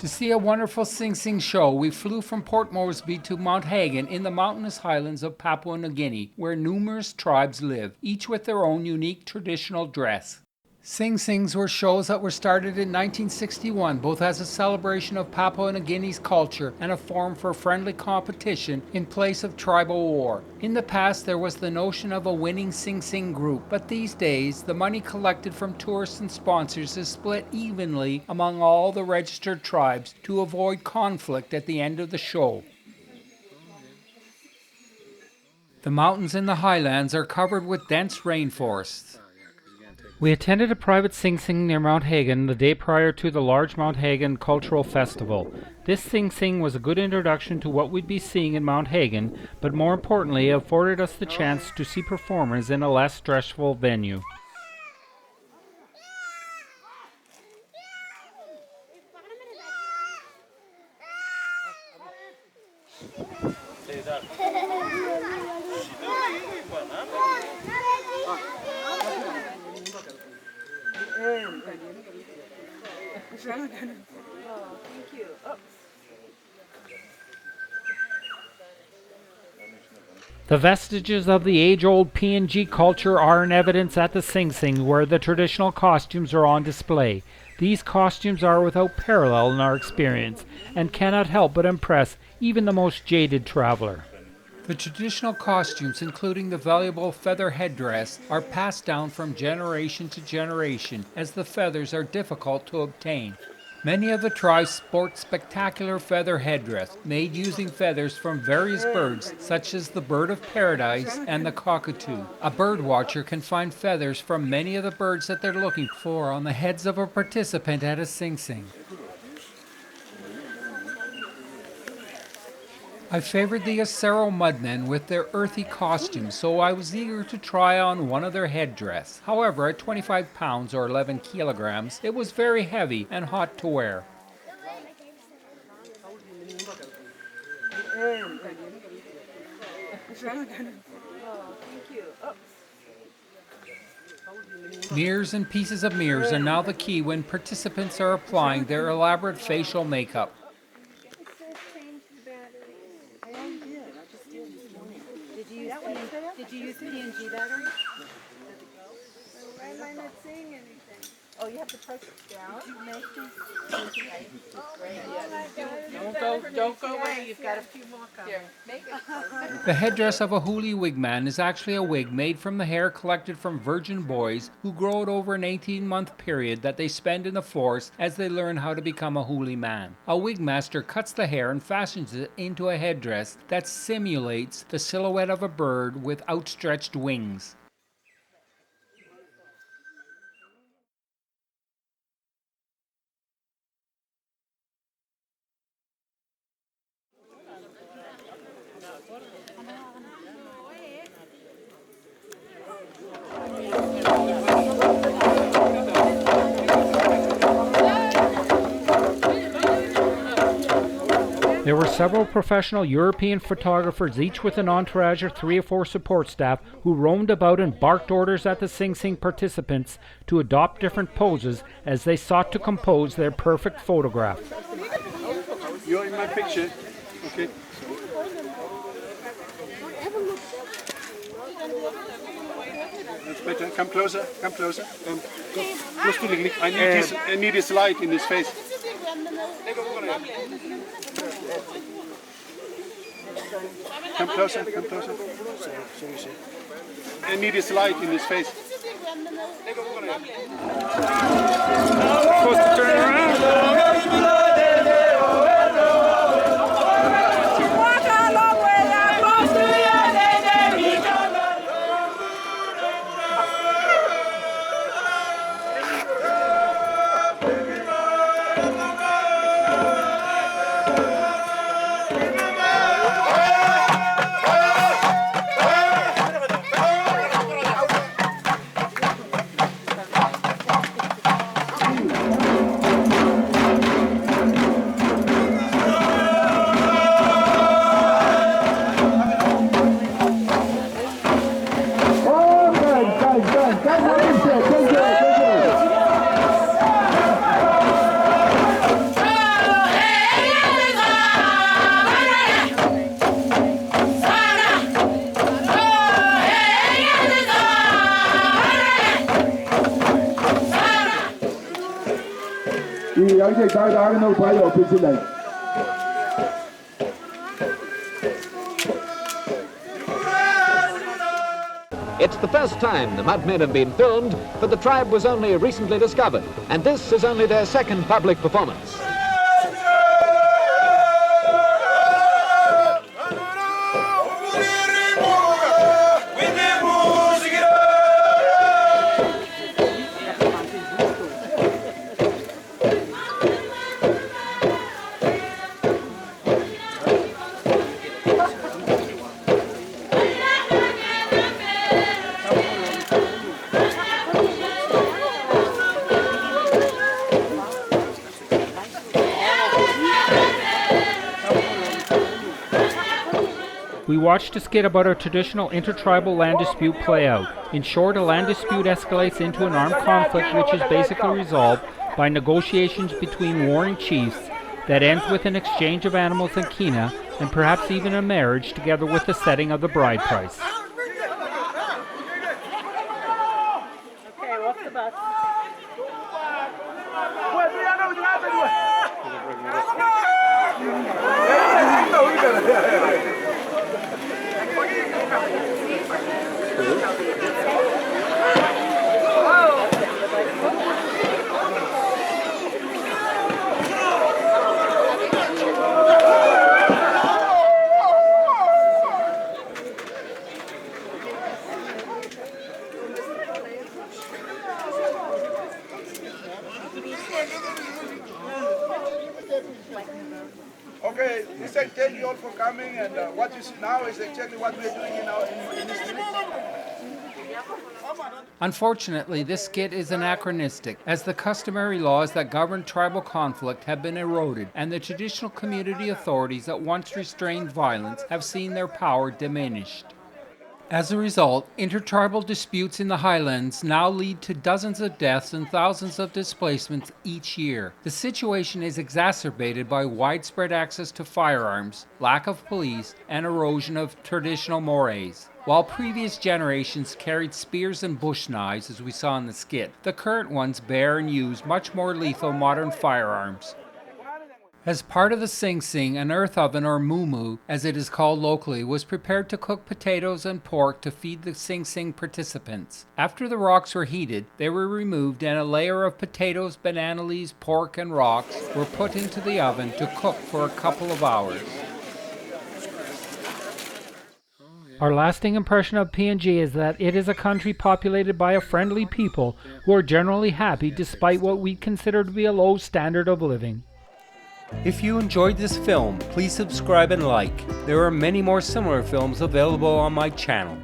To see a wonderful Sing Sing show, we flew from Port Moresby to Mount Hagen in the mountainous highlands of Papua New Guinea, where numerous tribes live, each with their own unique traditional dress. Sing Sings were shows that were started in 1961, both as a celebration of Papua New Guinea's culture and a forum for friendly competition in place of tribal war. In the past, there was the notion of a winning Sing Sing group, but these days, the money collected from tourists and sponsors is split evenly among all the registered tribes to avoid conflict at the end of the show. The mountains in the highlands are covered with dense rainforests. We attended a private Sing Sing near Mount Hagen the day prior to the large Mount Hagen Cultural Festival. This Sing Sing was a good introduction to what we'd be seeing in Mount Hagen, but more importantly, it afforded us the chance to see performers in a less stressful venue. The vestiges of the age-old PNG culture are in evidence at the Sing Sing, where the traditional costumes are on display. These costumes are without parallel in our experience, and cannot help but impress even the most jaded traveler. The traditional costumes, including the valuable feather headdress, are passed down from generation to generation, as the feathers are difficult to obtain. Many of the tribes sport spectacular feather headdress, made using feathers from various birds, such as the bird of paradise and the cockatoo. A bird watcher can find feathers from many of the birds that they're looking for on the heads of a participant at a Sing Sing. I favored the Acero Mudmen with their earthy costumes, so I was eager to try on one of their headdress. However, at 25 pounds or 11 kilograms, it was very heavy and hot to wear. Mirrors and pieces of mirrors are now the key when participants are applying their elaborate facial makeup. Did you use PNG battery? Why am I not seeing anything? Oh, you have to press it down. Don't go away. You've got a few more coming. The headdress of a huli wigman is actually a wig made from the hair collected from virgin boys who grow it over an 18-month period that they spend in the forest as they learn how to become a huli man. A wig master cuts the hair and fashions it into a headdress that simulates the silhouette of a bird with outstretched wings. There were several professional European photographers, each with an entourage of 3 or 4 support staff, who roamed about and barked orders at the Sing Sing participants to adopt different poses as they sought to compose their perfect photograph. You're in my picture. Okay. That's better. Come closer. Come closer. I need his light in his face. Come closer. Come closer. I need his light in his face. Supposed to turn around. It's the first time the Mudmen have been filmed, but the tribe was only recently discovered, and this is only their second public performance. We watched a skit about a traditional intertribal land dispute play out. In short, a land dispute escalates into an armed conflict which is basically resolved by negotiations between warring chiefs that ends with an exchange of animals and kina, and perhaps even a marriage together with the setting of the bride price. Okay, walk the bus. Okay, listen, thank you all for coming, and what you see now is exactly what we're doing in this village. Unfortunately, this skit is anachronistic, as the customary laws that govern tribal conflict have been eroded, and the traditional community authorities that once restrained violence have seen their power diminished. As a result, intertribal disputes in the highlands now lead to dozens of deaths and thousands of displacements each year. The situation is exacerbated by widespread access to firearms, lack of police, and erosion of traditional mores. While previous generations carried spears and bush knives, as we saw in the skit, the current ones bear and use much more lethal modern firearms. As part of the Sing Sing, an earth oven, or mumu, as it is called locally, was prepared to cook potatoes and pork to feed the Sing Sing participants. After the rocks were heated, they were removed and a layer of potatoes, banana leaves, pork, and rocks were put into the oven to cook for a couple of hours. Our lasting impression of PNG is that it is a country populated by a friendly people who are generally happy despite what we consider to be a low standard of living. If you enjoyed this film, please subscribe and like. There are many more similar films available on my channel.